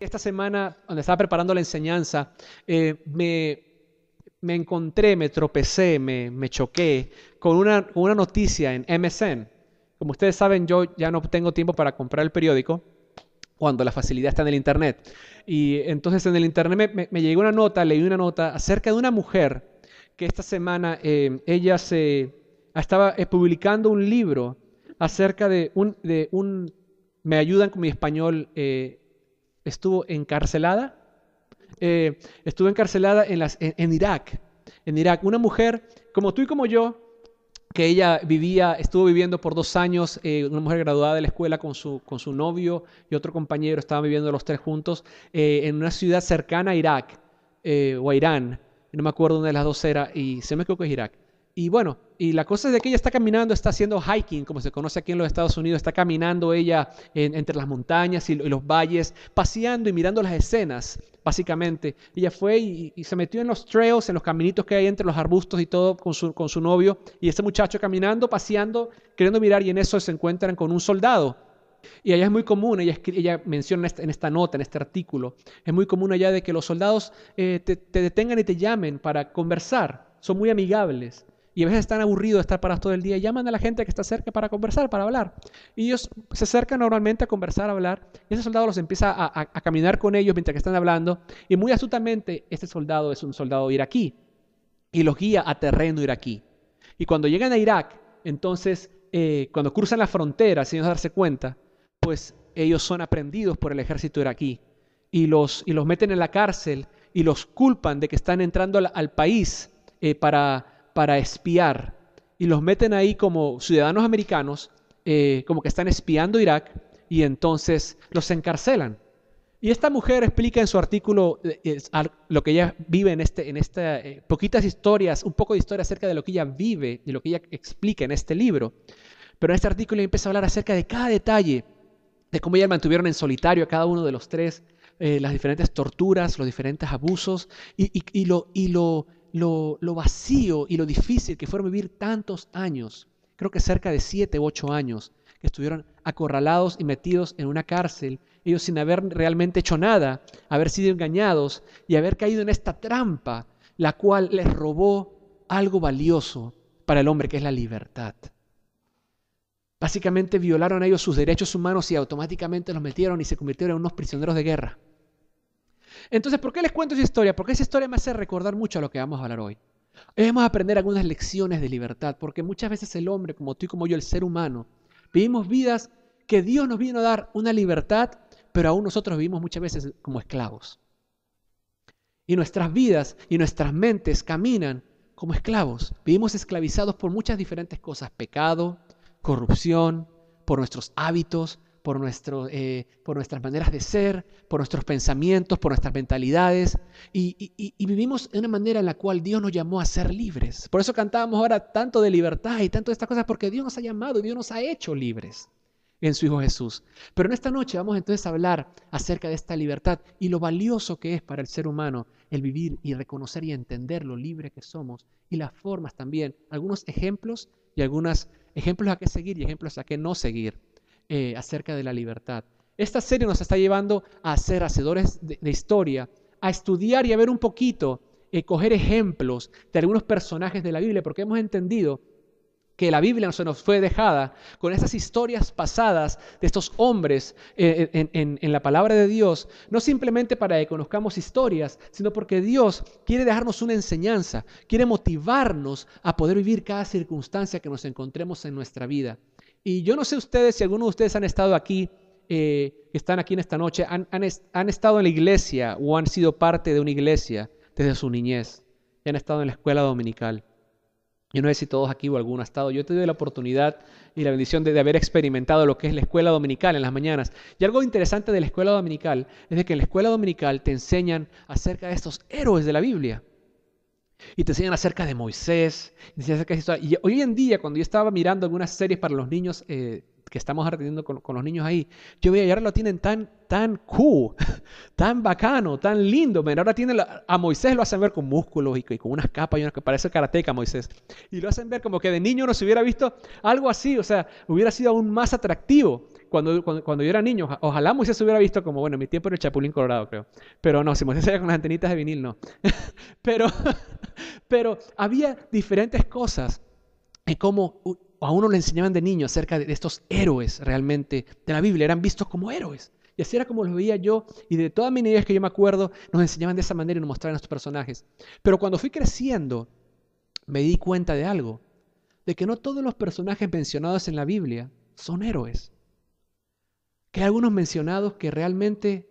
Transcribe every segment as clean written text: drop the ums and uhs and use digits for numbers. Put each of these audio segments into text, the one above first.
esta semana, cuando estaba preparando la enseñanza, me encontré, me tropecé, me choqué con una noticia en MSN. Como ustedes saben, yo ya no tengo tiempo para comprar el periódico cuando la facilidad está en el Internet. Y entonces en el Internet me llegó una nota, leí una nota acerca de una mujer que esta semana ella estaba publicando un libro acerca me ayudan con mi español, estuvo encarcelada. Estuvo encarcelada en Irak. En Irak, una mujer como tú y como yo, que ella estuvo viviendo por 2 años, una mujer graduada de la escuela con su novio y otro compañero, estaban viviendo los tres juntos en una ciudad cercana a Irak o a Irán, no me acuerdo dónde de las dos era, y se me equivoco que es Irak. Y bueno, y la cosa es de que ella está caminando, está haciendo hiking, como se conoce aquí en los Estados Unidos, está caminando ella entre las montañas y los valles, paseando y mirando las escenas, básicamente. Ella fue y se metió en los trails, en los caminitos que hay entre los arbustos y todo con su novio, y este muchacho caminando, paseando, queriendo mirar, y en eso se encuentran con un soldado. Y allá es muy común, ella menciona en esta nota, en este artículo, es muy común allá de que los soldados te detengan y te llamen para conversar, son muy amigables. Y a veces están aburridos de estar parados todo el día y llaman a la gente que está cerca para conversar, para hablar. Y ellos se acercan normalmente a conversar, a hablar. Y ese soldado los empieza a caminar con ellos mientras que están hablando. Y muy astutamente, este soldado es un soldado iraquí. Y los guía a terreno iraquí. Y cuando llegan a Irak, entonces, cuando cruzan la frontera, sin darse cuenta, pues ellos son aprendidos por el ejército iraquí. Y los meten en la cárcel y los culpan de que están entrando al país para espiar, y los meten ahí como ciudadanos americanos, como que están espiando Irak, y entonces los encarcelan. Y esta mujer explica en su artículo lo que ella vive en esta poquitas historias, un poco de historia acerca de lo que ella vive, de lo que ella explica en este libro. Pero en este artículo ella empieza a hablar acerca de cada detalle, de cómo ella mantuvieron en solitario a cada uno de los tres, las diferentes torturas, los diferentes abusos, y lo vacío y lo difícil que fueron vivir tantos años, creo que cerca de 7 u 8 años, que estuvieron acorralados y metidos en una cárcel, ellos sin haber realmente hecho nada, haber sido engañados y haber caído en esta trampa, la cual les robó algo valioso para el hombre, que es la libertad. Básicamente violaron a ellos sus derechos humanos y automáticamente los metieron y se convirtieron en unos prisioneros de guerra. Entonces, ¿por qué les cuento esa historia? Porque esa historia me hace recordar mucho a lo que vamos a hablar hoy. Hoy vamos a aprender algunas lecciones de libertad, porque muchas veces el hombre, como tú y como yo, el ser humano, vivimos vidas que Dios nos vino a dar una libertad, pero aún nosotros vivimos muchas veces como esclavos. Y nuestras vidas y nuestras mentes caminan como esclavos. Vivimos esclavizados por muchas diferentes cosas: pecado, corrupción, por nuestros hábitos, por nuestras maneras de ser, por nuestros pensamientos, por nuestras mentalidades, y vivimos de una manera en la cual Dios nos llamó a ser libres. Por eso cantábamos ahora tanto de libertad y tanto de estas cosas, porque Dios nos ha llamado y Dios nos ha hecho libres en su Hijo Jesús. Pero en esta noche vamos entonces a hablar acerca de esta libertad y lo valioso que es para el ser humano el vivir y reconocer y entender lo libre que somos, y las formas también, algunos ejemplos y algunos ejemplos a qué seguir y ejemplos a qué no seguir acerca de la libertad. Esta serie nos está llevando a ser hacedores de historia, a estudiar y a ver un poquito, coger ejemplos de algunos personajes de la Biblia, porque hemos entendido que la Biblia se nos fue dejada con esas historias pasadas de estos hombres en la palabra de Dios, no simplemente para que conozcamos historias, sino porque Dios quiere dejarnos una enseñanza, quiere motivarnos a poder vivir cada circunstancia que nos encontremos en nuestra vida. Y yo no sé ustedes, si algunos de ustedes han estado aquí, están aquí en esta noche, han estado en la iglesia o han sido parte de una iglesia desde su niñez, y han estado en la escuela dominical. Yo no sé si todos aquí o alguno ha estado. Yo he tenido la oportunidad y la bendición de haber experimentado lo que es la escuela dominical en las mañanas. Y algo interesante de la escuela dominical es de que en la escuela dominical te enseñan acerca de estos héroes de la Biblia. Y te enseñan acerca de Moisés. Y hoy en día, cuando yo estaba mirando algunas series para los niños que estamos atendiendo con los niños ahí, yo veía, y ahora lo tienen tan cool, tan bacano, tan lindo. Man. Ahora tienen a Moisés lo hacen ver con músculos y con unas capas y unas que parece karateca Moisés. Y lo hacen ver como que de niño no se hubiera visto algo así, o sea, hubiera sido aún más atractivo cuando yo era niño, ojalá Moisés se hubiera visto como, bueno, en mi tiempo era el Chapulín Colorado, creo. Pero no, si Moisés salía con las antenitas de vinil, no. Pero, pero había diferentes cosas en cómo a uno le enseñaban de niño acerca de estos héroes realmente de la Biblia. Eran vistos como héroes. Y así era como los veía yo. Y de todas mis niñez que yo me acuerdo, nos enseñaban de esa manera y nos mostraban a estos personajes. Pero cuando fui creciendo, me di cuenta de algo. De que no todos los personajes mencionados en la Biblia son héroes. Que hay algunos mencionados que realmente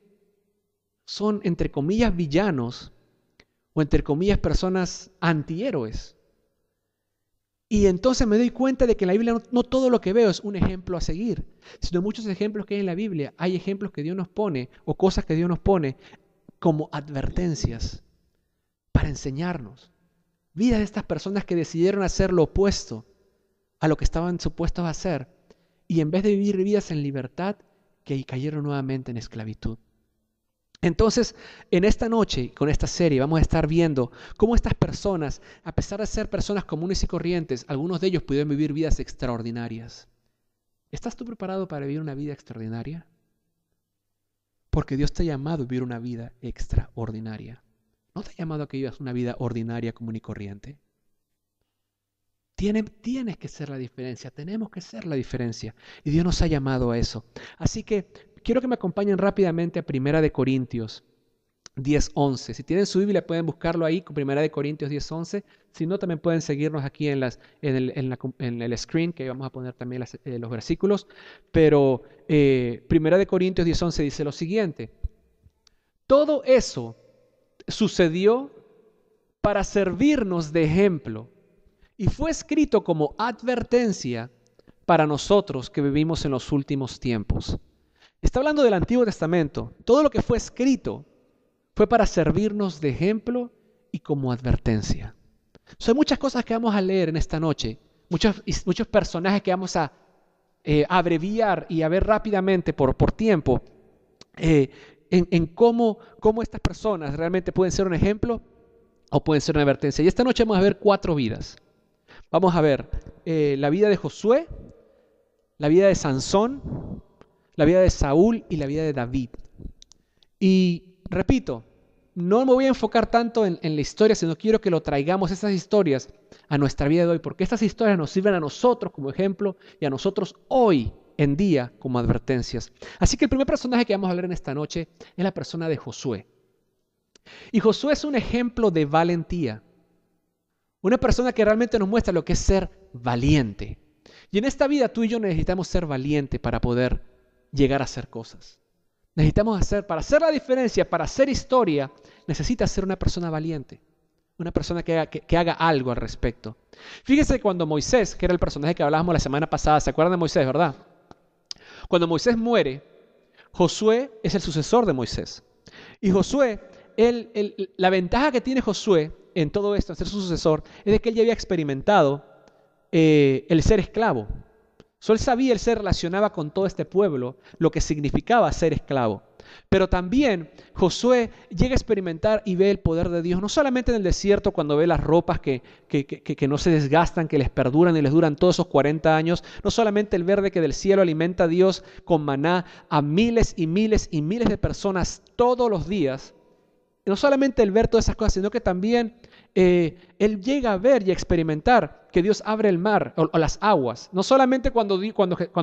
son, entre comillas, villanos o, entre comillas, personas antihéroes. Y entonces me doy cuenta de que en la Biblia no todo lo que veo es un ejemplo a seguir, sino muchos ejemplos que hay en la Biblia. Hay ejemplos que Dios nos pone o cosas que Dios nos pone como advertencias para enseñarnos. Vidas de estas personas que decidieron hacer lo opuesto a lo que estaban supuestos a hacer y en vez de vivir vidas en libertad, que cayeron nuevamente en esclavitud. Entonces, en esta noche, con esta serie, vamos a estar viendo cómo estas personas, a pesar de ser personas comunes y corrientes, algunos de ellos pudieron vivir vidas extraordinarias. ¿Estás tú preparado para vivir una vida extraordinaria? Porque Dios te ha llamado a vivir una vida extraordinaria. No te ha llamado a que vivas una vida ordinaria, común y corriente. Tienes que ser la diferencia, tenemos que ser la diferencia. Y Dios nos ha llamado a eso. Así que quiero que me acompañen rápidamente a 1 Corintios 10:11. Si tienen su Biblia pueden buscarlo ahí, 1 Corintios 10:11. Si no, también pueden seguirnos aquí en el screen, que vamos a poner también los versículos. Pero 1 Corintios 10:11 dice lo siguiente. Todo eso sucedió para servirnos de ejemplo y fue escrito como advertencia para nosotros que vivimos en los últimos tiempos. Está hablando del Antiguo Testamento. Todo lo que fue escrito fue para servirnos de ejemplo y como advertencia. Hay muchas cosas que vamos a leer en esta noche, muchos personajes que vamos a abreviar y a ver rápidamente por tiempo, en cómo estas personas realmente pueden ser un ejemplo o pueden ser una advertencia. Y esta noche vamos a ver 4 vidas. Vamos a ver la vida de Josué, la vida de Sansón, la vida de Saúl y la vida de David. Y repito, no me voy a enfocar tanto en la historia, sino quiero que lo traigamos, esas historias, a nuestra vida de hoy, porque estas historias nos sirven a nosotros como ejemplo y a nosotros hoy en día como advertencias. Así que el primer personaje que vamos a hablar en esta noche es la persona de Josué. Y Josué es un ejemplo de valentía. Una persona que realmente nos muestra lo que es ser valiente. Y en esta vida tú y yo necesitamos ser valientes para poder llegar a hacer cosas. Para hacer la diferencia, para hacer historia, necesitas ser una persona valiente. Una persona que haga algo al respecto. Fíjese cuando Moisés, que era el personaje que hablábamos la semana pasada, ¿se acuerdan de Moisés, verdad? Cuando Moisés muere, Josué es el sucesor de Moisés. Y Josué, la ventaja que tiene Josué en todo esto, en ser su sucesor, es de que él ya había experimentado el ser esclavo. Él se relacionaba con todo este pueblo, lo que significaba ser esclavo. Pero también Josué llega a experimentar y ve el poder de Dios, no solamente en el desierto cuando ve las ropas que no se desgastan, que les perduran y les duran todos esos 40 años, no solamente el ver de que del cielo alimenta a Dios con maná a miles y miles y miles de personas todos los días, no solamente el ver todas esas cosas, sino que también él llega a ver y a experimentar que Dios abre el mar o las aguas. No solamente cuando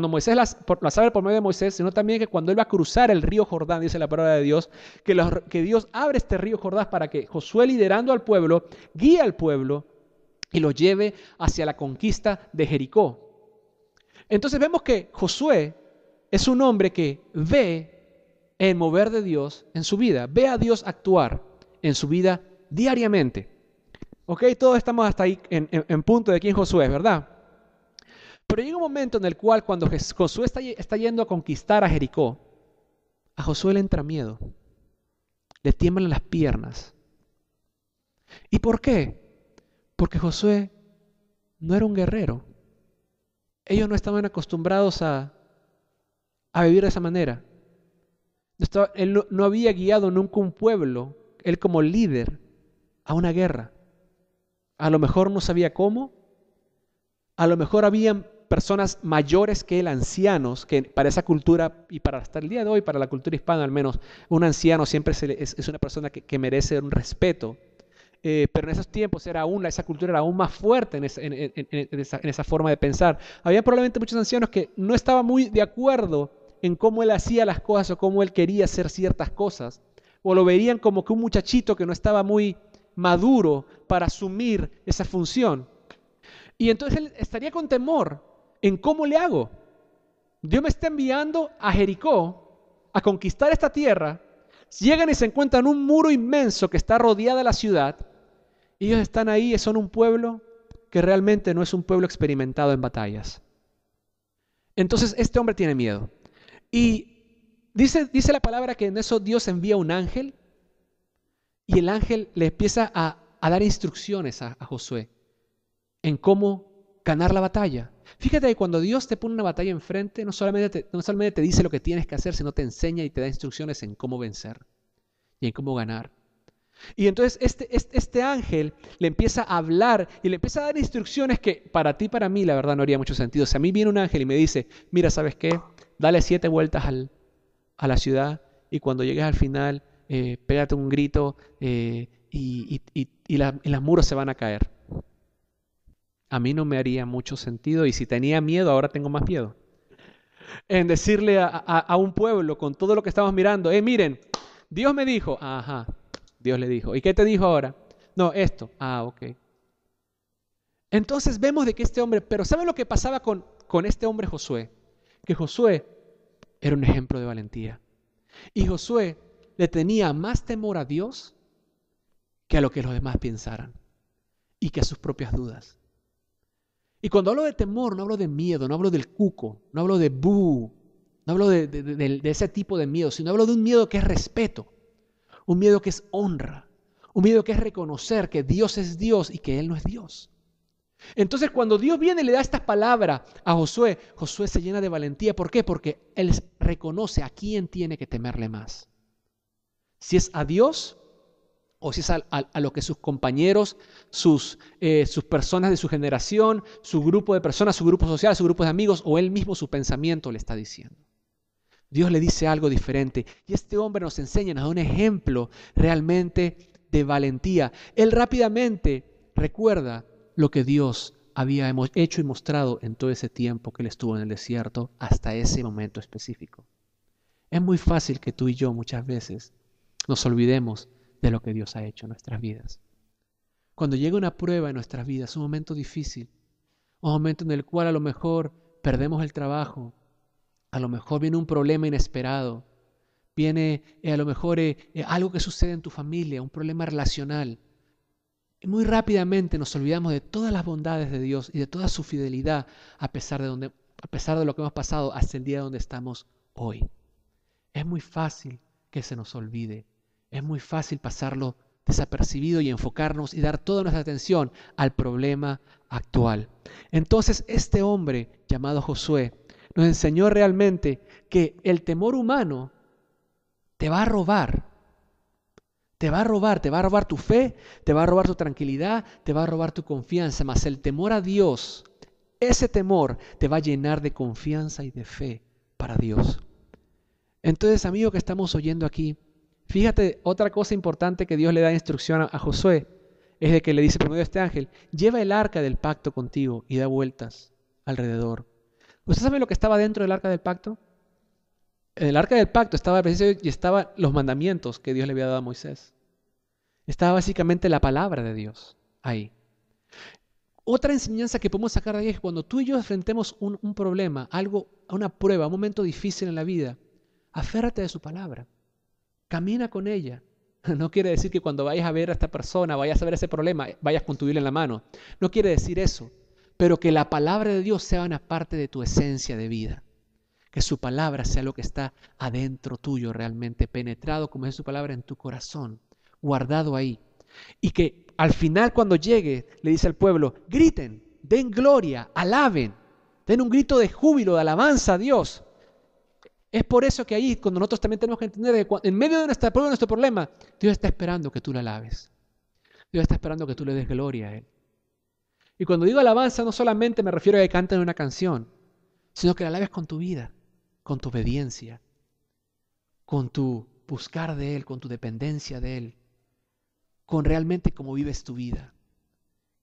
Moisés las abre por medio de Moisés, sino también que cuando él va a cruzar el río Jordán, dice la palabra de Dios, que Dios abre este río Jordán para que Josué, liderando al pueblo, guíe al pueblo y lo lleve hacia la conquista de Jericó. Entonces vemos que Josué es un hombre que ve el mover de Dios en su vida, ve a Dios actuar en su vida diariamente. Ok, todos estamos hasta ahí en punto de quién Josué es, ¿verdad? Pero llega un momento en el cual cuando Josué está yendo a conquistar a Jericó, a Josué le entra miedo, le tiemblan las piernas. ¿Y por qué? Porque Josué no era un guerrero. Ellos no estaban acostumbrados a vivir de esa manera. Él no había guiado nunca un pueblo, él como líder, a una guerra. A lo mejor no sabía cómo, a lo mejor habían personas mayores que él, ancianos, que para esa cultura y para hasta el día de hoy, para la cultura hispana al menos, un anciano siempre es una persona que merece un respeto. Pero en esos tiempos esa cultura era aún más fuerte en esa forma de pensar. Había probablemente muchos ancianos que no estaban muy de acuerdo en cómo él hacía las cosas o cómo él quería hacer ciertas cosas. O lo verían como que un muchachito que no estaba muy maduro para asumir esa función. Y entonces él estaría con temor en cómo le hago. Dios me está enviando a Jericó a conquistar esta tierra. Llegan y se encuentran un muro inmenso que está rodeada la ciudad. Y ellos están ahí y son un pueblo que realmente no es un pueblo experimentado en batallas. Entonces este hombre tiene miedo. Y dice la palabra que en eso Dios envía un ángel y el ángel le empieza a dar instrucciones a Josué en cómo ganar la batalla. Fíjate que cuando Dios te pone una batalla enfrente, no solamente te dice lo que tienes que hacer, sino te enseña y te da instrucciones en cómo vencer y en cómo ganar. Y entonces este ángel le empieza a hablar y le empieza a dar instrucciones que para ti, para mí, la verdad no haría mucho sentido. Si a mí viene un ángel y me dice, mira, ¿sabes qué? Dale 7 vueltas a la ciudad y cuando llegues al final, pégate un grito y los muros se van a caer. A mí no me haría mucho sentido y si tenía miedo, ahora tengo más miedo. En decirle a un pueblo con todo lo que estamos mirando, miren, Dios me dijo, ajá. Dios le dijo, ¿y qué te dijo ahora? No, esto. Ok. Entonces vemos de que este hombre, pero ¿saben lo que pasaba con este hombre Josué? Que Josué era un ejemplo de valentía. Y Josué le tenía más temor a Dios que a lo que los demás pensaran y que a sus propias dudas. Y cuando hablo de temor, no hablo de miedo, no hablo del cuco, no hablo de no hablo de ese tipo de miedo, sino hablo de un miedo que es respeto. Un miedo que es honra, un miedo que es reconocer que Dios es Dios y que Él no es Dios. Entonces cuando Dios viene y le da estas palabras a Josué, Josué se llena de valentía. ¿Por qué? Porque él reconoce a quién tiene que temerle más. Si es a Dios o si es a lo que sus compañeros, sus personas de su generación, su grupo de personas, su grupo social, su grupo de amigos o él mismo su pensamiento le está diciendo. Dios le dice algo diferente y este hombre nos enseña, nos da un ejemplo realmente de valentía. Él rápidamente recuerda lo que Dios había hecho y mostrado en todo ese tiempo que él estuvo en el desierto hasta ese momento específico. Es muy fácil que tú y yo muchas veces nos olvidemos de lo que Dios ha hecho en nuestras vidas. Cuando llega una prueba en nuestras vidas, un momento difícil, un momento en el cual a lo mejor perdemos el trabajo, a lo mejor viene un problema inesperado, viene a lo mejor algo que sucede en tu familia, un problema relacional. Y muy rápidamente nos olvidamos de todas las bondades de Dios y de toda su fidelidad a pesar de lo que hemos pasado hasta el día donde estamos hoy. Es muy fácil que se nos olvide, es muy fácil pasarlo desapercibido y enfocarnos y dar toda nuestra atención al problema actual. Entonces este hombre llamado Josué nos enseñó realmente que el temor humano te va a robar. Te va a robar tu fe, te va a robar tu tranquilidad, te va a robar tu confianza. Mas el temor a Dios, ese temor te va a llenar de confianza y de fe para Dios. Entonces, amigo que estamos oyendo aquí, fíjate, otra cosa importante que Dios le da instrucción a Josué es de que le dice por medio de este ángel, lleva el arca del pacto contigo y da vueltas alrededor. ¿Usted sabe lo que estaba dentro del arca del pacto? En el arca del pacto estaba y estaban los mandamientos que Dios le había dado a Moisés. Estaba básicamente la palabra de Dios ahí. Otra enseñanza que podemos sacar de ahí es que cuando tú y yo enfrentemos un problema, una prueba, un momento difícil en la vida, aférrate de su palabra. Camina con ella. No quiere decir que cuando vayas a ver a esta persona, vayas a ver ese problema, vayas con tu Biblia en la mano. No quiere decir eso. Pero que la palabra de Dios sea una parte de tu esencia de vida. Que su palabra sea lo que está adentro tuyo realmente, penetrado como es su palabra en tu corazón, guardado ahí. Y que al final cuando llegue, le dice al pueblo, griten, den gloria, alaben, den un grito de júbilo, de alabanza a Dios. Es por eso que ahí, cuando nosotros también tenemos que entender que en medio de nuestra prueba, de nuestro problema, Dios está esperando que tú la alabes. Dios está esperando que tú le des gloria a Él. Y cuando digo alabanza, no solamente me refiero a que canten una canción, sino que la alabes con tu vida, con tu obediencia, con tu buscar de Él, con tu dependencia de Él, con realmente cómo vives tu vida.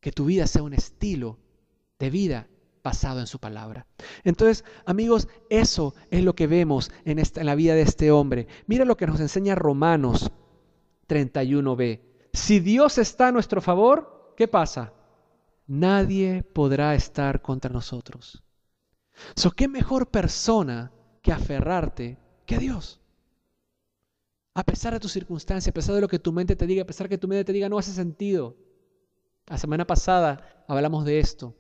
Que tu vida sea un estilo de vida basado en su palabra. Entonces, amigos, eso es lo que vemos en la vida de este hombre. Mira lo que nos enseña Romanos 31b. Si Dios está a nuestro favor, ¿qué pasa? Nadie podrá estar contra nosotros. ¿Qué mejor persona que aferrarte que a Dios? A pesar de tus circunstancias, a pesar de lo que tu mente te diga, a pesar de que tu mente te diga no hace sentido. La semana pasada hablamos de esto.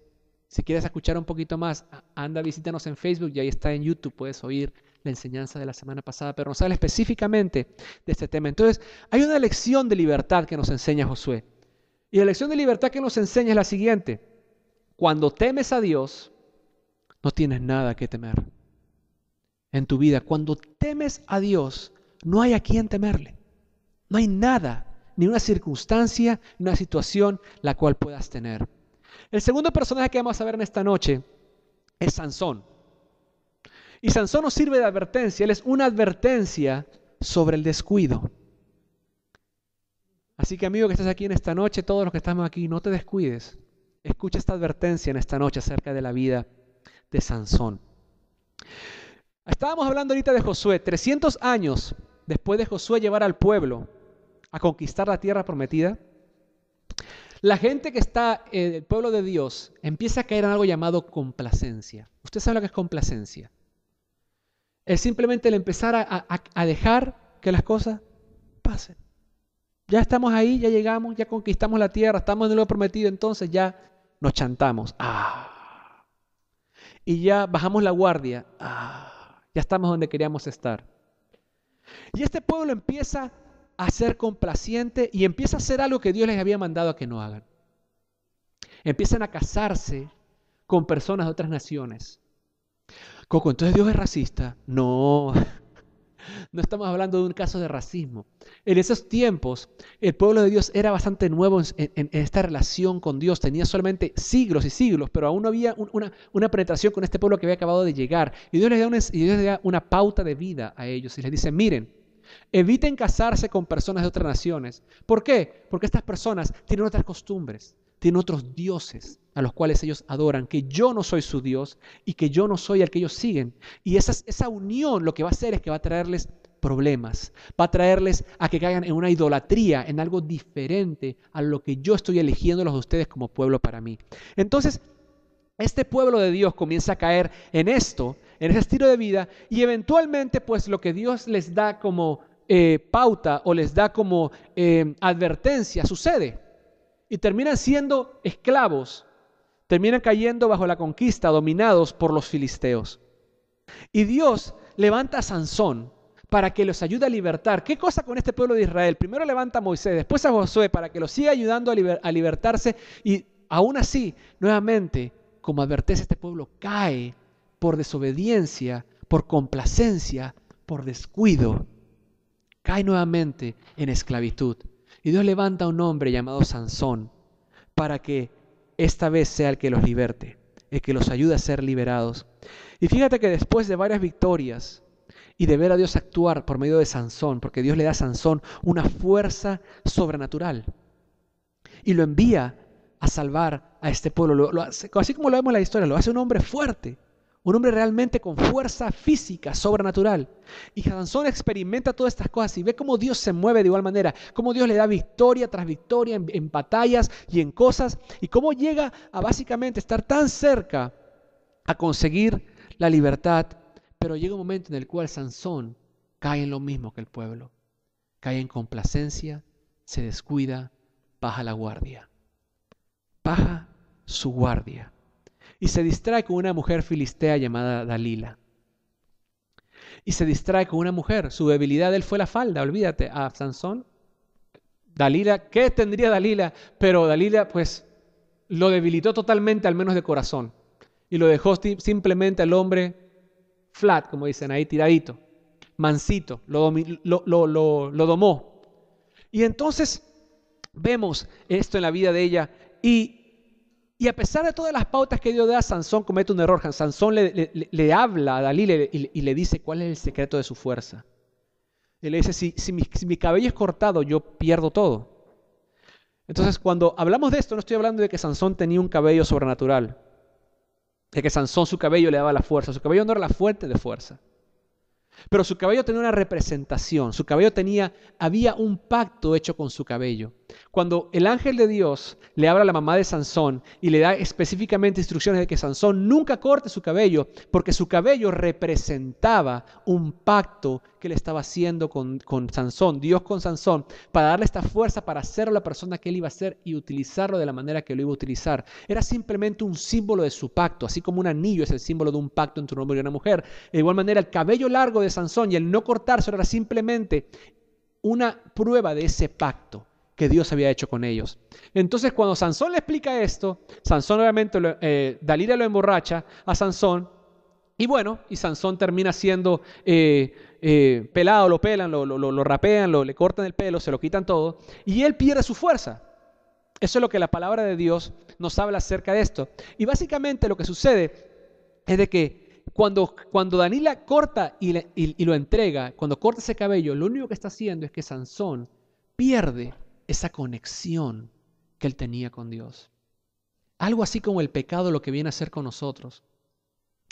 Si quieres escuchar un poquito más, anda, visítanos en Facebook y ahí está en YouTube. Puedes oír la enseñanza de la semana pasada, pero nos habla específicamente de este tema. Entonces, hay una lección de libertad que nos enseña Josué. Y la lección de libertad que nos enseña es la siguiente. Cuando temes a Dios, no tienes nada que temer. En tu vida, cuando temes a Dios, no hay a quién temerle. No hay nada, ni una circunstancia, ni una situación la cual puedas tener. El segundo personaje que vamos a ver en esta noche es Sansón. Y Sansón nos sirve de advertencia. Él es una advertencia sobre el descuido. Así que, amigo que estás aquí en esta noche, todos los que estamos aquí, no te descuides. Escucha esta advertencia en esta noche acerca de la vida de Sansón. Estábamos hablando ahorita de Josué. 300 años después de Josué llevar al pueblo a conquistar la tierra prometida, la gente que está en el pueblo de Dios empieza a caer en algo llamado complacencia. ¿Usted sabe lo que es complacencia? Es simplemente el empezar a dejar que las cosas pasen. Ya estamos ahí, ya llegamos, ya conquistamos la tierra, estamos en lo prometido, entonces ya nos chantamos. Y ya bajamos la guardia. Ya estamos donde queríamos estar. Y este pueblo empieza a ser complaciente y empieza a hacer algo que Dios les había mandado a que no hagan. Empiezan a casarse con personas de otras naciones. Coco, ¿entonces Dios es racista? No, no estamos hablando de un caso de racismo. En esos tiempos, el pueblo de Dios era bastante nuevo en esta relación con Dios. Tenía solamente siglos y siglos, pero aún no había una penetración con este pueblo que había acabado de llegar. Y Dios les da una pauta de vida a ellos y les dice, miren, eviten casarse con personas de otras naciones. ¿Por qué? Porque estas personas tienen otras costumbres, tienen otros dioses a los cuales ellos adoran, que yo no soy su Dios y que yo no soy el que ellos siguen. Y esa unión lo que va a hacer es que va a traerles problemas, va a traerles a que caigan en una idolatría, en algo diferente a lo que yo estoy eligiéndolos de ustedes como pueblo para mí. Entonces, este pueblo de Dios comienza a caer en esto, en ese estilo de vida, y eventualmente pues lo que Dios les da como pauta o les da como advertencia sucede. Y terminan siendo esclavos, terminan cayendo bajo la conquista, dominados por los filisteos. Y Dios levanta a Sansón para que los ayude a libertar. ¿Qué cosa con este pueblo de Israel? Primero levanta a Moisés, después a Josué para que los siga ayudando a libertarse, y aún así, nuevamente, como advertencia, este pueblo cae por desobediencia, por complacencia, por descuido. Cae nuevamente en esclavitud. Y Dios levanta a un hombre llamado Sansón para que esta vez sea el que los liberte, el que los ayude a ser liberados. Y fíjate que después de varias victorias y de ver a Dios actuar por medio de Sansón, porque Dios le da a Sansón una fuerza sobrenatural y lo envía a salvar a este pueblo. Así como lo vemos en la historia, lo hace un hombre fuerte, un hombre realmente con fuerza física, sobrenatural. Y Sansón experimenta todas estas cosas y ve cómo Dios se mueve de igual manera, cómo Dios le da victoria tras victoria en batallas y en cosas, y cómo llega a básicamente estar tan cerca a conseguir la libertad. Pero llega un momento en el cual Sansón cae en lo mismo que el pueblo. Cae en complacencia, se descuida, baja la guardia. Baja su guardia. Y se distrae con una mujer filistea llamada Dalila. Y se distrae con una mujer. Su debilidad de él fue la falda, olvídate. A Sansón, Dalila, ¿qué tendría Dalila? Pero Dalila, pues, lo debilitó totalmente, al menos de corazón. Y lo dejó simplemente al hombre flat, como dicen ahí, tiradito, mansito, lo domó. Y entonces vemos esto en la vida de ella. Y Y a pesar de todas las pautas que Dios da, Sansón comete un error. Sansón le habla a Dalila y le dice cuál es el secreto de su fuerza. Y le dice, si mi cabello es cortado, yo pierdo todo. Entonces, cuando hablamos de esto, no estoy hablando de que Sansón tenía un cabello sobrenatural, de que Sansón su cabello le daba la fuerza. Su cabello no era la fuente de fuerza. Pero su cabello tenía una representación, había un pacto hecho con su cabello. Cuando el ángel de Dios le habla a la mamá de Sansón y le da específicamente instrucciones de que Sansón nunca corte su cabello, porque su cabello representaba un pacto que le estaba haciendo con Sansón, Dios con Sansón, para darle esta fuerza para hacerlo la persona que él iba a ser y utilizarlo de la manera que lo iba a utilizar. Era simplemente un símbolo de su pacto, así como un anillo es el símbolo de un pacto entre un hombre y una mujer. De igual manera, el cabello largo de Sansón y el no cortarse era simplemente una prueba de ese pacto que Dios había hecho con ellos. Entonces, cuando Sansón le explica esto, Sansón obviamente, Dalila lo emborracha a Sansón, y Sansón termina siendo pelado, lo pelan, lo rapean, le cortan el pelo, se lo quitan todo, y él pierde su fuerza. Eso es lo que la palabra de Dios nos habla acerca de esto. Y básicamente lo que sucede es de que cuando Dalila corta y lo entrega, cuando corta ese cabello, lo único que está haciendo es que Sansón pierde esa conexión que él tenía con Dios. Algo así como el pecado lo que viene a hacer con nosotros,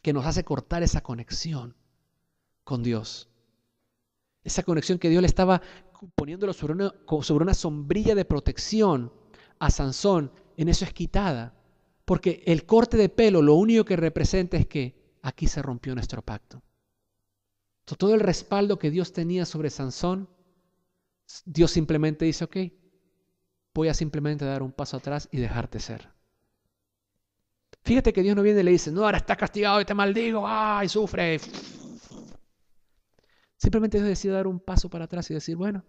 que nos hace cortar esa conexión con Dios. Esa conexión que Dios le estaba poniéndolo sobre una sombrilla de protección a Sansón, en eso es quitada. Porque el corte de pelo lo único que representa es que aquí se rompió nuestro pacto. Todo el respaldo que Dios tenía sobre Sansón, Dios simplemente dice, ok, voy a simplemente dar un paso atrás y dejarte ser. Fíjate que Dios no viene y le dice, no, ahora estás castigado y te maldigo, y sufre. Simplemente Dios decide dar un paso para atrás y decir, bueno,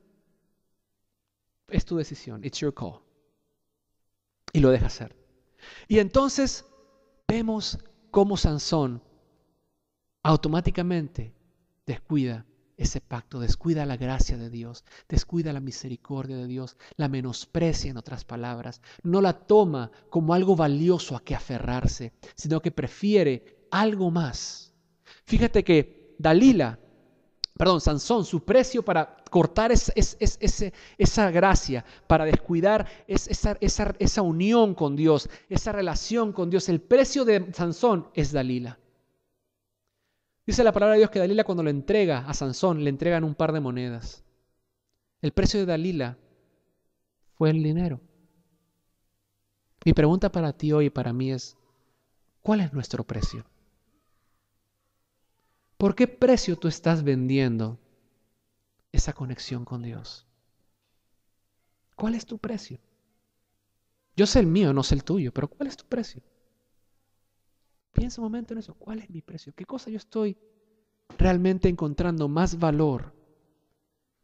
es tu decisión, it's your call. Y lo deja hacer. Y entonces vemos cómo Sansón automáticamente descuida ese pacto, descuida la gracia de Dios, descuida la misericordia de Dios, la menosprecia, en otras palabras, no la toma como algo valioso a que aferrarse, sino que prefiere algo más. Fíjate que Sansón, su precio para cortar esa gracia, para descuidar esa unión con Dios, esa relación con Dios, el precio de Sansón es Dalila. Dice la palabra de Dios que Dalila, cuando le entrega a Sansón, le entregan un par de monedas. El precio de Dalila fue el dinero. Mi pregunta para ti hoy y para mí es, ¿cuál es nuestro precio? ¿Por qué precio tú estás vendiendo esa conexión con Dios? ¿Cuál es tu precio? Yo sé el mío, no sé el tuyo, pero ¿cuál es tu precio? Piensa un momento en eso. ¿Cuál es mi precio? ¿Qué cosa yo estoy realmente encontrando más valor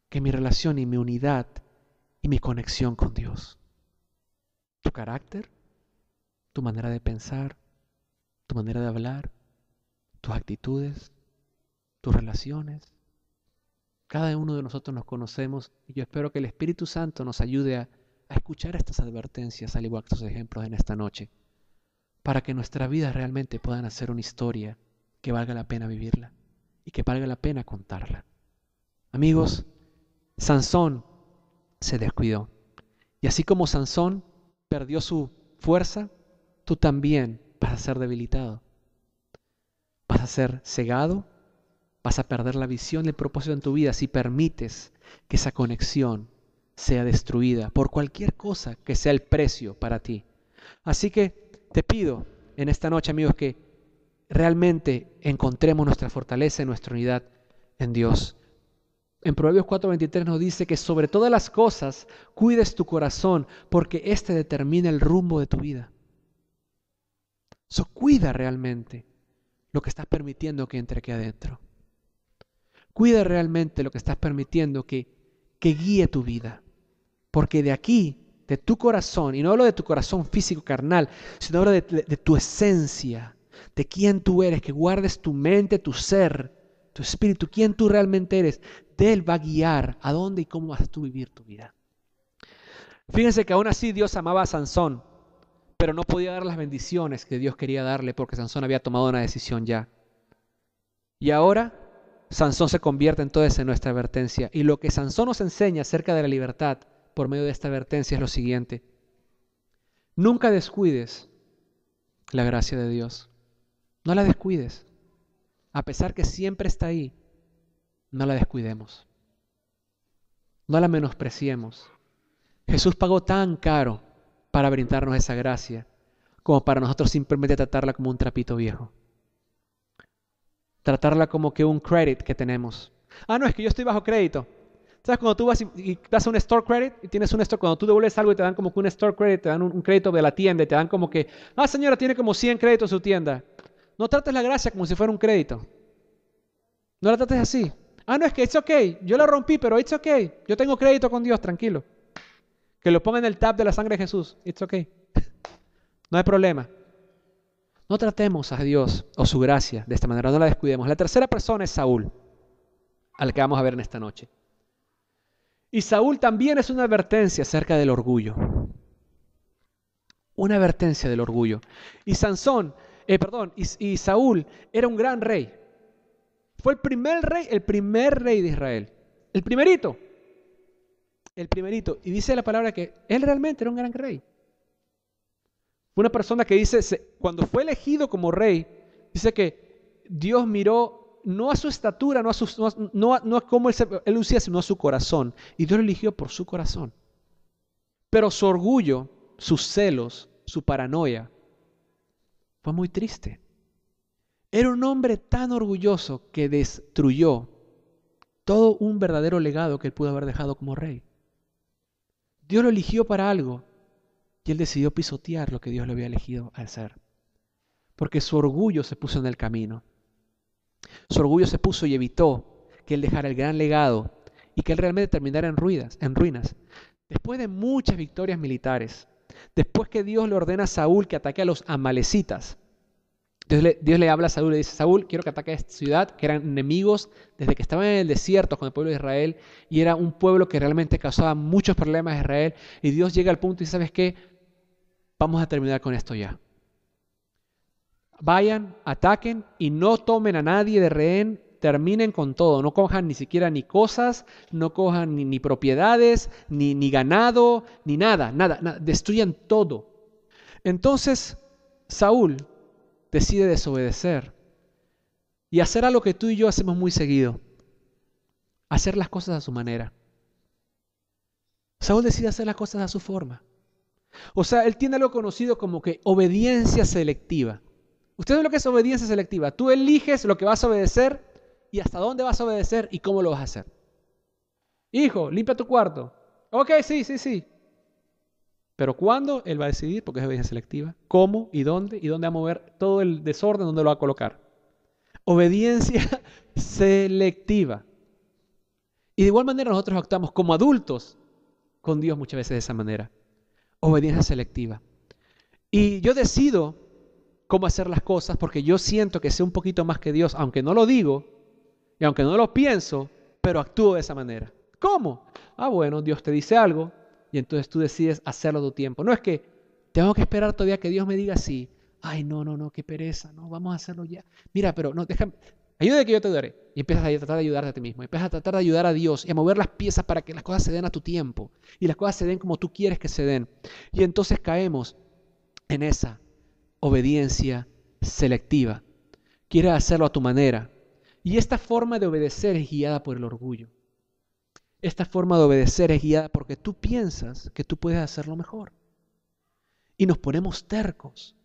que mi relación y mi unidad y mi conexión con Dios? ¿Tu carácter? ¿Tu manera de pensar? ¿Tu manera de hablar? ¿Tus actitudes? ¿Tus relaciones? Cada uno de nosotros nos conocemos y yo espero que el Espíritu Santo nos ayude a escuchar estas advertencias, al igual que estos ejemplos en esta noche, para que nuestras vidas realmente puedan hacer una historia que valga la pena vivirla y que valga la pena contarla. Amigos, Sansón se descuidó. Y así como Sansón perdió su fuerza, tú también vas a ser debilitado. Vas a ser cegado, vas a perder la visión del propósito en tu vida si permites que esa conexión sea destruida por cualquier cosa que sea el precio para ti. Así que te pido en esta noche, amigos, que realmente encontremos nuestra fortaleza y nuestra unidad en Dios. En Proverbios 4:23 nos dice que sobre todas las cosas cuides tu corazón, porque éste determina el rumbo de tu vida. Cuida realmente lo que estás permitiendo que entre aquí adentro. Cuida realmente lo que estás permitiendo que guíe tu vida. Porque de aquí, de tu corazón, y no hablo de tu corazón físico carnal, sino hablo de tu esencia, de quién tú eres, que guardes tu mente, tu ser, tu espíritu, quién tú realmente eres. De Él va a guiar a dónde y cómo vas tú a vivir tu vida. Fíjense que aún así Dios amaba a Sansón, pero no podía dar las bendiciones que Dios quería darle porque Sansón había tomado una decisión ya. Y ahora Sansón se convierte entonces en nuestra advertencia. Y lo que Sansón nos enseña acerca de la libertad por medio de esta advertencia es lo siguiente. Nunca descuides la gracia de Dios. No la descuides. A pesar que siempre está ahí, no la descuidemos. No la menospreciemos. Jesús pagó tan caro para brindarnos esa gracia como para nosotros simplemente tratarla como un trapito viejo. Tratarla como que un credit que tenemos. Ah, no, es que yo estoy bajo crédito. ¿Sabes cuando tú vas y das un store credit y tienes un store, cuando tú devuelves algo y te dan como que un store credit, te dan un crédito de la tienda y te dan como que, señora, tiene como 100 créditos en su tienda. No trates la gracia como si fuera un crédito. No la trates así. No, es que it's okay. Yo la rompí, pero it's okay. Yo tengo crédito con Dios, tranquilo. Que lo ponga en el tab de la sangre de Jesús. It's okay. No hay problema. No tratemos a Dios o su gracia de esta manera, no la descuidemos. La tercera persona es Saúl, al que vamos a ver en esta noche. Y Saúl también es una advertencia acerca del orgullo. Una advertencia del orgullo. Y y Saúl era un gran rey. Fue el primer rey de Israel. El primerito. Y dice la palabra que él realmente era un gran rey. Una persona que dice, cuando fue elegido como rey, dice que Dios miró no a su estatura, no a cómo él lucía, sino a su corazón. Y Dios lo eligió por su corazón. Pero su orgullo, sus celos, su paranoia, fue muy triste. Era un hombre tan orgulloso que destruyó todo un verdadero legado que él pudo haber dejado como rey. Dios lo eligió para algo. Y él decidió pisotear lo que Dios le había elegido a hacer. Porque su orgullo se puso en el camino. Su orgullo se puso y evitó que él dejara el gran legado y que él realmente terminara en ruinas. Después de muchas victorias militares, después que Dios le ordena a Saúl que ataque a los amalecitas, Dios le habla a Saúl y le dice, Saúl, quiero que ataque a esta ciudad, que eran enemigos desde que estaban en el desierto con el pueblo de Israel, y era un pueblo que realmente causaba muchos problemas a Israel, y Dios llega al punto y dice, ¿sabes qué? Vamos a terminar con esto ya. Vayan, ataquen y no tomen a nadie de rehén, terminen con todo. No cojan ni siquiera ni cosas, no cojan ni propiedades, ni ganado, ni nada. Destruyan todo. Entonces, Saúl decide desobedecer y hacer algo que tú y yo hacemos muy seguido. Hacer las cosas a su manera. Saúl decide hacer las cosas a su forma. O sea, él tiene algo conocido como que obediencia selectiva. ¿Usted sabe lo que es obediencia selectiva? Tú eliges lo que vas a obedecer y hasta dónde vas a obedecer y cómo lo vas a hacer. Hijo, limpia tu cuarto. Ok, sí. Pero ¿cuándo? Él va a decidir porque es obediencia selectiva. ¿Cómo y dónde? ¿Y dónde va a mover todo el desorden? ¿Dónde lo va a colocar? Obediencia selectiva. Y de igual manera nosotros actuamos como adultos con Dios muchas veces de esa manera. Obediencia selectiva. Y yo decido cómo hacer las cosas porque yo siento que sé un poquito más que Dios, aunque no lo digo y aunque no lo pienso, pero actúo de esa manera. ¿Cómo? Bueno, Dios te dice algo y entonces tú decides hacerlo a tu tiempo. No es que tengo que esperar todavía que Dios me diga sí. Ay, no, qué pereza, no, vamos a hacerlo ya. Mira, pero no, déjame, ayuda que yo te daré. Y empiezas a tratar de ayudarte a ti mismo. Empiezas a tratar de ayudar a Dios y a mover las piezas para que las cosas se den a tu tiempo. Y las cosas se den como tú quieres que se den. Y entonces caemos en esa obediencia selectiva. Quieres hacerlo a tu manera. Y esta forma de obedecer es guiada por el orgullo. Esta forma de obedecer es guiada porque tú piensas que tú puedes hacerlo mejor. Y nos ponemos tercos.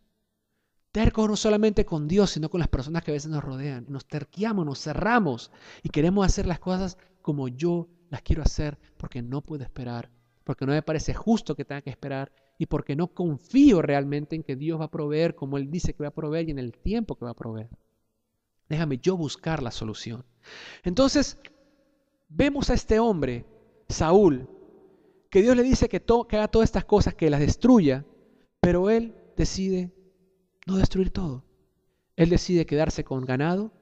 Tercos no solamente con Dios, sino con las personas que a veces nos rodean. Nos terqueamos, nos cerramos y queremos hacer las cosas como yo las quiero hacer porque no puedo esperar, porque no me parece justo que tenga que esperar y porque no confío realmente en que Dios va a proveer como Él dice que va a proveer y en el tiempo que va a proveer. Déjame yo buscar la solución. Entonces, vemos a este hombre, Saúl, que Dios le dice que haga todas estas cosas, que las destruya, pero él decide no destruir todo. Él decide quedarse con ganado,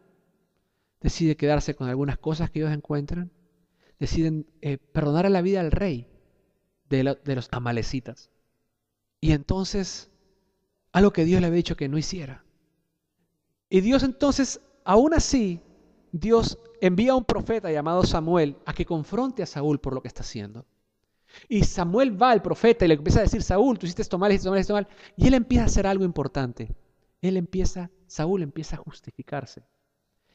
decide quedarse con algunas cosas que ellos encuentran, deciden perdonar a la vida al rey de los amalecitas. Y entonces algo que Dios le había dicho que no hiciera. Y Dios entonces, aún así, Dios envía a un profeta llamado Samuel a que confronte a Saúl por lo que está haciendo. Y Samuel va al profeta y le empieza a decir: Saúl, tú hiciste esto mal, hiciste esto mal, hiciste esto mal. Y él empieza a hacer algo importante. Saúl empieza a justificarse.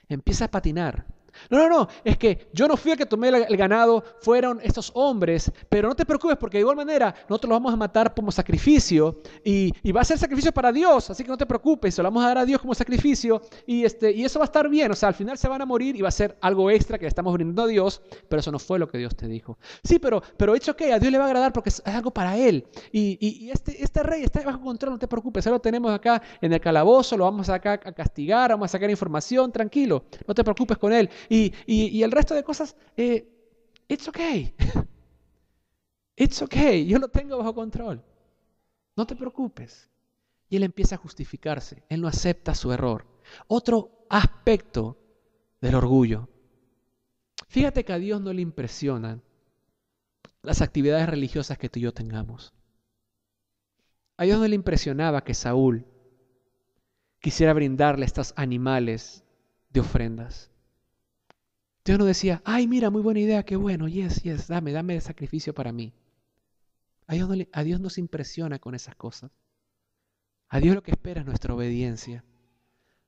Empieza a patinar. No, es que yo no fui el que tomé el ganado, fueron estos hombres, pero no te preocupes porque de igual manera nosotros los vamos a matar como sacrificio y va a ser sacrificio para Dios, así que no te preocupes, se lo vamos a dar a Dios como sacrificio y eso va a estar bien, o sea, al final se van a morir y va a ser algo extra que le estamos brindando a Dios, pero eso no fue lo que Dios te dijo. Sí, pero it's okay, a Dios le va a agradar porque es algo para Él y este rey está bajo control, no te preocupes, ya lo tenemos acá en el calabozo, lo vamos acá a castigar, vamos a sacar información, tranquilo, no te preocupes con él. Y el resto de cosas, it's okay. It's okay. Yo lo tengo bajo control. No te preocupes. Y él empieza a justificarse. Él no acepta su error. Otro aspecto del orgullo. Fíjate que a Dios no le impresionan las actividades religiosas que tú y yo tengamos. A Dios no le impresionaba que Saúl quisiera brindarle estos animales de ofrendas. Dios no decía: ay, mira, muy buena idea, qué bueno, yes, dame el sacrificio para mí. A Dios no se impresiona con esas cosas. A Dios lo que espera es nuestra obediencia.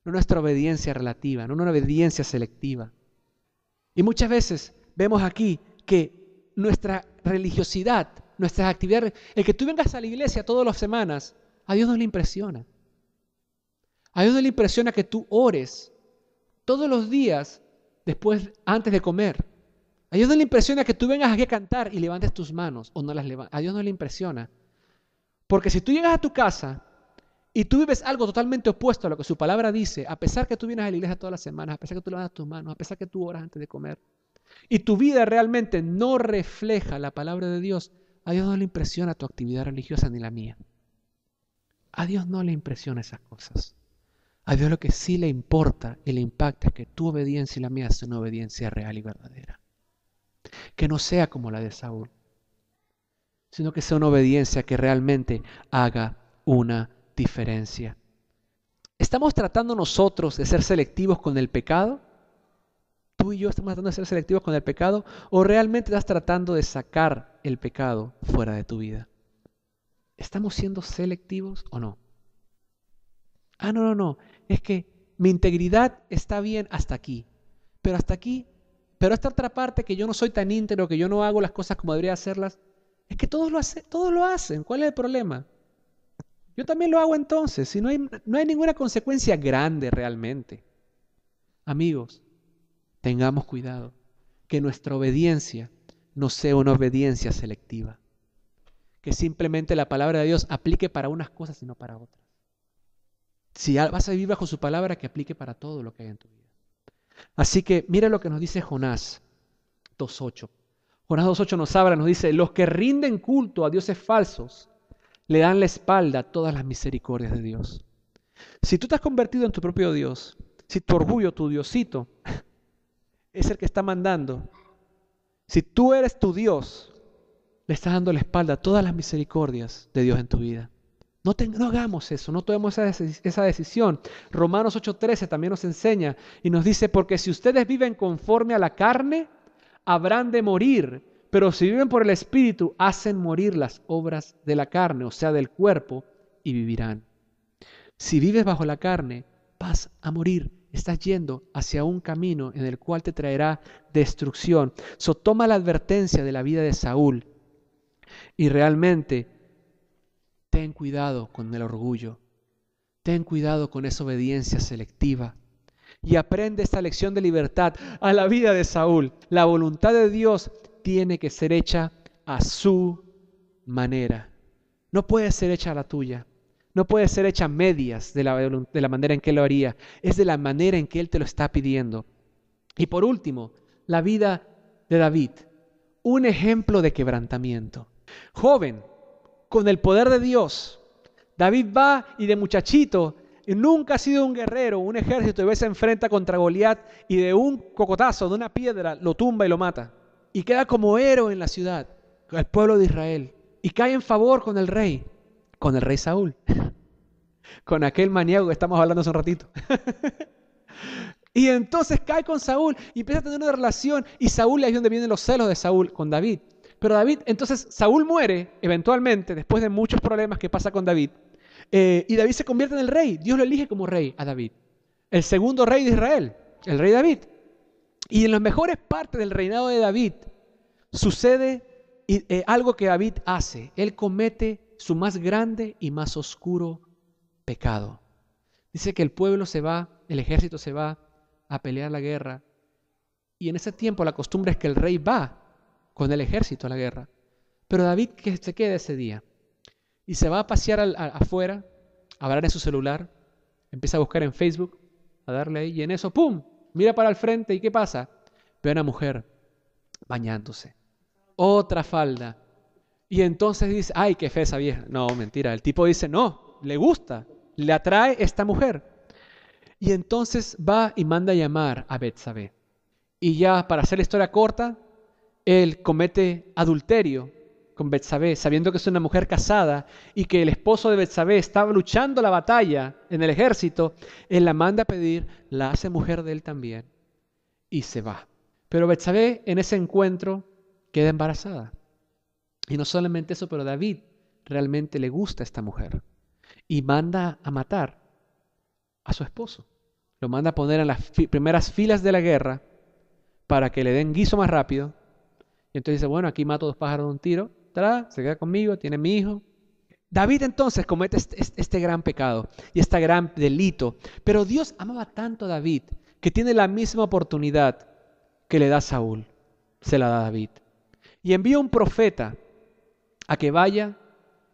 No nuestra obediencia relativa, no una obediencia selectiva. Y muchas veces vemos aquí que nuestra religiosidad, nuestras actividades, el que tú vengas a la iglesia todas las semanas, a Dios no le impresiona. A Dios no le impresiona que tú ores todos los días antes de comer. A Dios no le impresiona que tú vengas aquí a cantar y levantes tus manos o no las levantes. A Dios no le impresiona. Porque si tú llegas a tu casa y tú vives algo totalmente opuesto a lo que su palabra dice, a pesar que tú vienes a la iglesia todas las semanas, a pesar que tú levantas tus manos, a pesar que tú oras antes de comer, y tu vida realmente no refleja la palabra de Dios, a Dios no le impresiona tu actividad religiosa ni la mía. A Dios no le impresiona esas cosas. A Dios lo que sí le importa y le impacta es que tu obediencia y la mía sea una obediencia real y verdadera. Que no sea como la de Saúl, sino que sea una obediencia que realmente haga una diferencia. ¿Estamos tratando nosotros de ser selectivos con el pecado? ¿Tú y yo estamos tratando de ser selectivos con el pecado? ¿O realmente estás tratando de sacar el pecado fuera de tu vida? ¿Estamos siendo selectivos o no? No. Es que mi integridad está bien hasta aquí. Pero esta otra parte que yo no soy tan íntegro, que yo no hago las cosas como debería hacerlas, es que todos lo hacen. ¿Cuál es el problema? Yo también lo hago entonces. Si no hay ninguna consecuencia grande realmente. Amigos, tengamos cuidado. Que nuestra obediencia no sea una obediencia selectiva. Que simplemente la palabra de Dios aplique para unas cosas y no para otras. Si vas a vivir bajo su palabra, que aplique para todo lo que hay en tu vida. Así que mira lo que nos dice Jonás 2.8. Jonás 2.8 nos habla, nos dice: los que rinden culto a dioses falsos le dan la espalda a todas las misericordias de Dios. Si tú te has convertido en tu propio Dios, si tu orgullo, tu diosito, es el que está mandando, si tú eres tu Dios, le estás dando la espalda a todas las misericordias de Dios en tu vida. No hagamos eso, no tomemos esa decisión. Romanos 8.13 también nos enseña y nos dice: porque si ustedes viven conforme a la carne, habrán de morir, pero si viven por el Espíritu, hacen morir las obras de la carne, o sea, del cuerpo, y vivirán. Si vives bajo la carne, vas a morir. Estás yendo hacia un camino en el cual te traerá destrucción. Toma la advertencia de la vida de Saúl y realmente ten cuidado con el orgullo. Ten cuidado con esa obediencia selectiva. Y aprende esta lección de libertad a la vida de Saúl. La voluntad de Dios tiene que ser hecha a su manera. No puede ser hecha a la tuya. No puede ser hecha a medias de la manera en que Él lo haría. Es de la manera en que Él te lo está pidiendo. Y por último, la vida de David. Un ejemplo de quebrantamiento. Joven, con el poder de Dios, David va y de muchachito, y nunca ha sido un guerrero, un ejército, y a veces se enfrenta contra Goliat y de un cocotazo, de una piedra, lo tumba y lo mata. Y queda como héroe en la ciudad, con el pueblo de Israel. Y cae en favor con el rey Saúl. con aquel maníaco que estamos hablando hace un ratito. Y entonces cae con Saúl y empieza a tener una relación. Y Saúl, ahí es donde vienen los celos de Saúl con David. Pero David, entonces Saúl muere eventualmente, después de muchos problemas que pasa con David. Y David se convierte en el rey. Dios lo elige como rey a David. El segundo rey de Israel, el rey David. Y en las mejores partes del reinado de David sucede algo que David hace. Él comete su más grande y más oscuro pecado. Dice que el pueblo se va, el ejército se va a pelear la guerra. Y en ese tiempo la costumbre es que el rey va con el ejército a la guerra. Pero David que se queda ese día y se va a pasear afuera, a hablar en su celular, empieza a buscar en Facebook, a darle ahí, y en eso, ¡pum!, mira para el frente, ¿y qué pasa? Ve a una mujer bañándose, otra falda, y entonces dice, ¡ay, qué fea esa vieja! No, mentira, el tipo dice, no, le gusta, le atrae esta mujer. Y entonces va y manda a llamar a Betsabé. Y ya, para hacer la historia corta, él comete adulterio con Betsabé, sabiendo que es una mujer casada y que el esposo de Betsabé estaba luchando la batalla en el ejército. Él la manda a pedir, la hace mujer de él también y se va. Pero Betsabé en ese encuentro queda embarazada. Y no solamente eso, pero David realmente le gusta a esta mujer y manda a matar a su esposo. Lo manda a poner en las primeras filas de la guerra para que le den guiso más rápido. Y entonces dice, bueno, aquí mato dos pájaros de un tiro. Se queda conmigo, tiene mi hijo. David entonces comete este gran pecado y este gran delito. Pero Dios amaba tanto a David que tiene la misma oportunidad que le da a Saúl. Se la da a David. Y envía un profeta a que vaya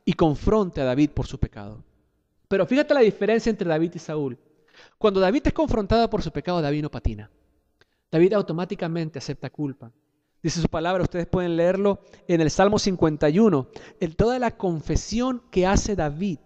y confronte a David por su pecado. Pero fíjate la diferencia entre David y Saúl. Cuando David es confrontado por su pecado, David no patina. David automáticamente acepta culpa. Dice su palabra, ustedes pueden leerlo en el Salmo 51, en toda la confesión que hace David.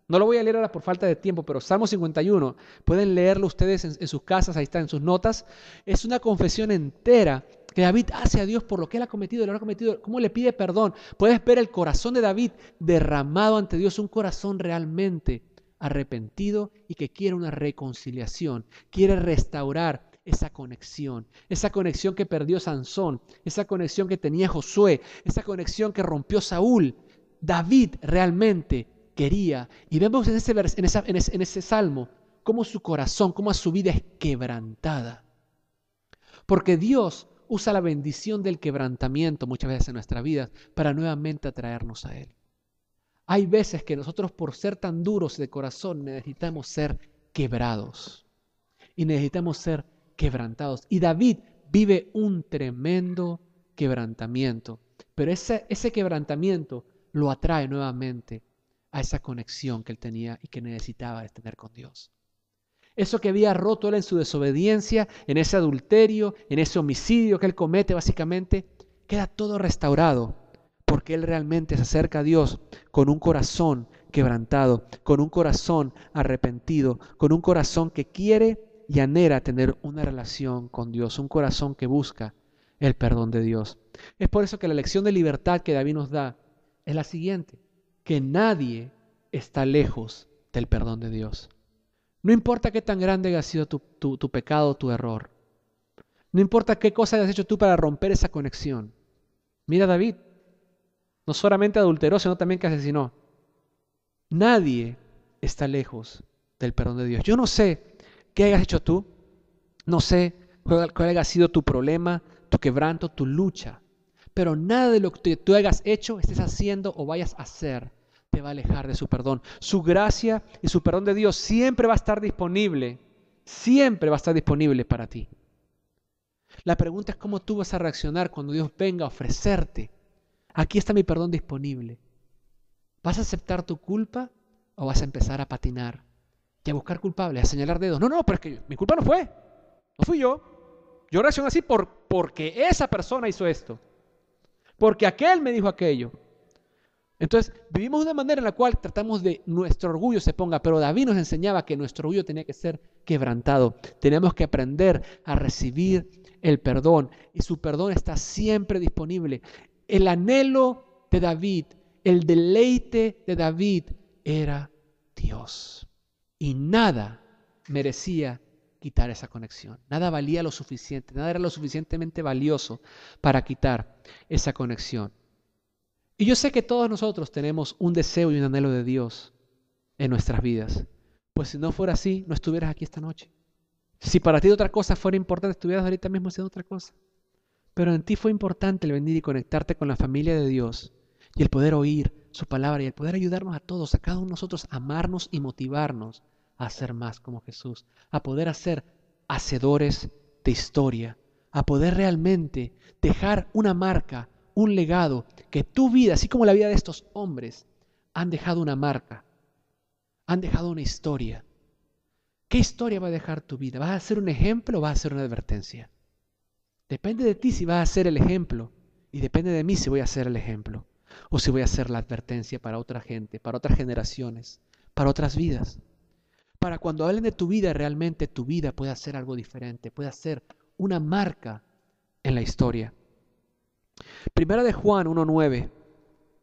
No lo voy a leer ahora por falta de tiempo, pero Salmo 51, pueden leerlo ustedes en sus casas, ahí está en sus notas. Es una confesión entera que David hace a Dios por lo que él ha cometido, lo ha cometido, cómo le pide perdón. Puedes ver el corazón de David derramado ante Dios, un corazón realmente arrepentido y que quiere una reconciliación, quiere restaurar esa conexión que perdió Sansón, esa conexión que tenía Josué, esa conexión que rompió Saúl. David realmente quería, y vemos en ese salmo, cómo su corazón, cómo su vida es quebrantada. Porque Dios usa la bendición del quebrantamiento muchas veces en nuestra vida para nuevamente atraernos a Él. Hay veces que nosotros por ser tan duros de corazón necesitamos ser quebrados y necesitamos ser quebrantados. Y David vive un tremendo quebrantamiento, pero ese quebrantamiento lo atrae nuevamente a esa conexión que él tenía y que necesitaba de tener con Dios. Eso que había roto él en su desobediencia, en ese adulterio, en ese homicidio que él comete básicamente, queda todo restaurado porque él realmente se acerca a Dios con un corazón quebrantado, con un corazón arrepentido, con un corazón que quiere y anhela tener una relación con Dios, un corazón que busca el perdón de Dios. Es por eso que la lección de libertad que David nos da es la siguiente, que nadie está lejos del perdón de Dios. No importa qué tan grande haya sido tu pecado, tu error. No importa qué cosa hayas hecho tú para romper esa conexión. Mira a David, no solamente adulteró, sino también que asesinó. Nadie está lejos del perdón de Dios. Yo no sé qué hayas hecho tú, no sé cuál haya sido tu problema, tu quebranto, tu lucha, pero nada de lo que tú hayas hecho, estés haciendo o vayas a hacer te va a alejar de su perdón. Su gracia y su perdón de Dios siempre va a estar disponible para ti. La pregunta es cómo tú vas a reaccionar cuando Dios venga a ofrecerte. Aquí está mi perdón disponible. ¿Vas a aceptar tu culpa o vas a empezar a patinar y a buscar culpables, a señalar dedos? No, pero es que mi culpa no fui yo. Yo reaccioné así porque esa persona hizo esto, porque aquel me dijo aquello. Entonces, vivimos de una manera en la cual tratamos de nuestro orgullo se ponga, pero David nos enseñaba que nuestro orgullo tenía que ser quebrantado. Teníamos que aprender a recibir el perdón y su perdón está siempre disponible. El anhelo de David, el deleite de David era Dios. Y nada merecía quitar esa conexión. Nada valía lo suficiente, nada era lo suficientemente valioso para quitar esa conexión. Y yo sé que todos nosotros tenemos un deseo y un anhelo de Dios en nuestras vidas. Pues si no fuera así, no estuvieras aquí esta noche. Si para ti otra cosa fuera importante, estuvieras ahorita mismo haciendo otra cosa. Pero en ti fue importante el venir y conectarte con la familia de Dios y el poder oír su palabra y el poder ayudarnos a todos, a cada uno de nosotros, a amarnos y motivarnos a ser más como Jesús, a poder ser hacedores de historia, a poder realmente dejar una marca, un legado, que tu vida, así como la vida de estos hombres, han dejado una marca, han dejado una historia. ¿Qué historia va a dejar tu vida? ¿Vas a ser un ejemplo o vas a ser una advertencia? Depende de ti si vas a ser el ejemplo y depende de mí si voy a ser el ejemplo o si voy a ser la advertencia para otra gente, para otras generaciones, para otras vidas. Para cuando hablen de tu vida, realmente tu vida pueda ser algo diferente, pueda ser una marca en la historia. Primera de Juan 1:9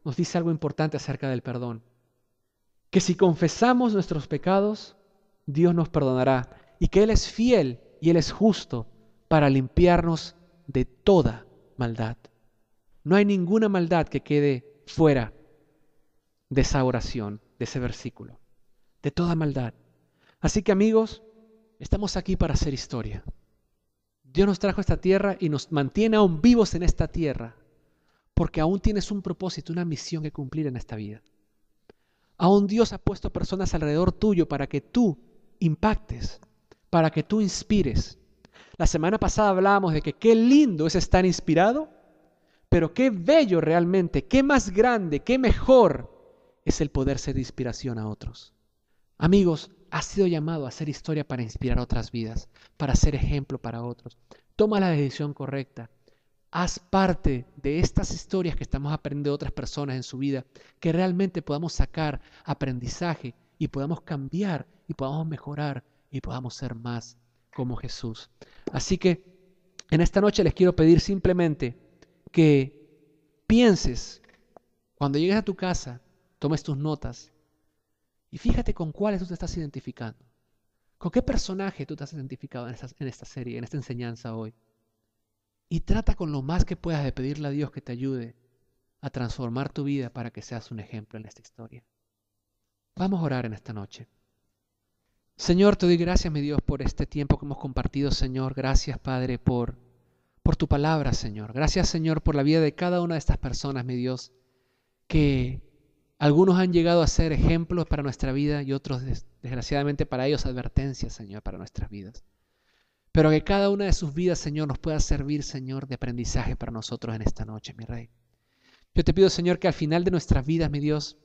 nos dice algo importante acerca del perdón. Que si confesamos nuestros pecados, Dios nos perdonará y que Él es fiel y Él es justo para limpiarnos de toda maldad. No hay ninguna maldad que quede fuera de esa oración, de ese versículo, de toda maldad. Así que amigos, estamos aquí para hacer historia. Dios nos trajo a esta tierra y nos mantiene aún vivos en esta tierra, porque aún tienes un propósito, una misión que cumplir en esta vida. Aún Dios ha puesto personas alrededor tuyo para que tú impactes, para que tú inspires. La semana pasada hablábamos de que qué lindo es estar inspirado, pero qué bello realmente, qué más grande, qué mejor es el poder ser de inspiración a otros. Amigos, has sido llamado a hacer historia para inspirar otras vidas, para ser ejemplo para otros. Toma la decisión correcta. Haz parte de estas historias que estamos aprendiendo de otras personas en su vida, que realmente podamos sacar aprendizaje y podamos cambiar y podamos mejorar y podamos ser más como Jesús. Así que en esta noche les quiero pedir simplemente que pienses, cuando llegues a tu casa, tomes tus notas y fíjate con cuáles tú te estás identificando. ¿Con qué personaje tú te has identificado en esta serie, en esta enseñanza hoy? Y trata con lo más que puedas de pedirle a Dios que te ayude a transformar tu vida para que seas un ejemplo en esta historia. Vamos a orar en esta noche. Señor, te doy gracias, mi Dios, por este tiempo que hemos compartido, Señor. Gracias, Padre, por tu palabra, Señor. Gracias, Señor, por la vida de cada una de estas personas, mi Dios, que algunos han llegado a ser ejemplos para nuestra vida y otros, desgraciadamente, para ellos advertencias, Señor, para nuestras vidas. Pero que cada una de sus vidas, Señor, nos pueda servir, Señor, de aprendizaje para nosotros en esta noche, mi Rey. Yo te pido, Señor, que al final de nuestras vidas, mi Dios,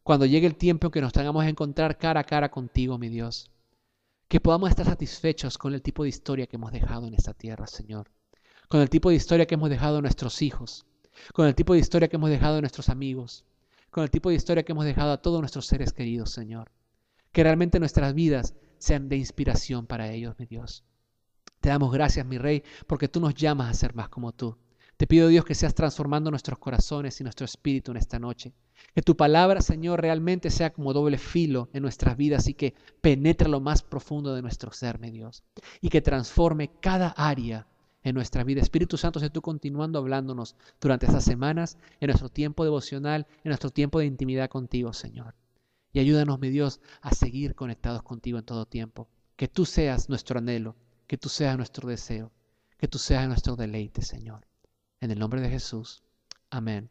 cuando llegue el tiempo que nos tengamos a encontrar cara a cara contigo, mi Dios, que podamos estar satisfechos con el tipo de historia que hemos dejado en esta tierra, Señor, con el tipo de historia que hemos dejado a nuestros hijos, con el tipo de historia que hemos dejado a nuestros amigos, con el tipo de historia que hemos dejado a todos nuestros seres queridos, Señor. Que realmente nuestras vidas sean de inspiración para ellos, mi Dios. Te damos gracias, mi Rey, porque tú nos llamas a ser más como tú. Te pido, Dios, que seas transformando nuestros corazones y nuestro espíritu en esta noche. Que tu palabra, Señor, realmente sea como doble filo en nuestras vidas y que penetre lo más profundo de nuestro ser, mi Dios. Y que transforme cada área en nuestra vida. Espíritu Santo, sé tú continuando hablándonos durante estas semanas, en nuestro tiempo devocional, en nuestro tiempo de intimidad contigo, Señor. Y ayúdanos, mi Dios, a seguir conectados contigo en todo tiempo. Que tú seas nuestro anhelo, que tú seas nuestro deseo, que tú seas nuestro deleite, Señor. En el nombre de Jesús. Amén.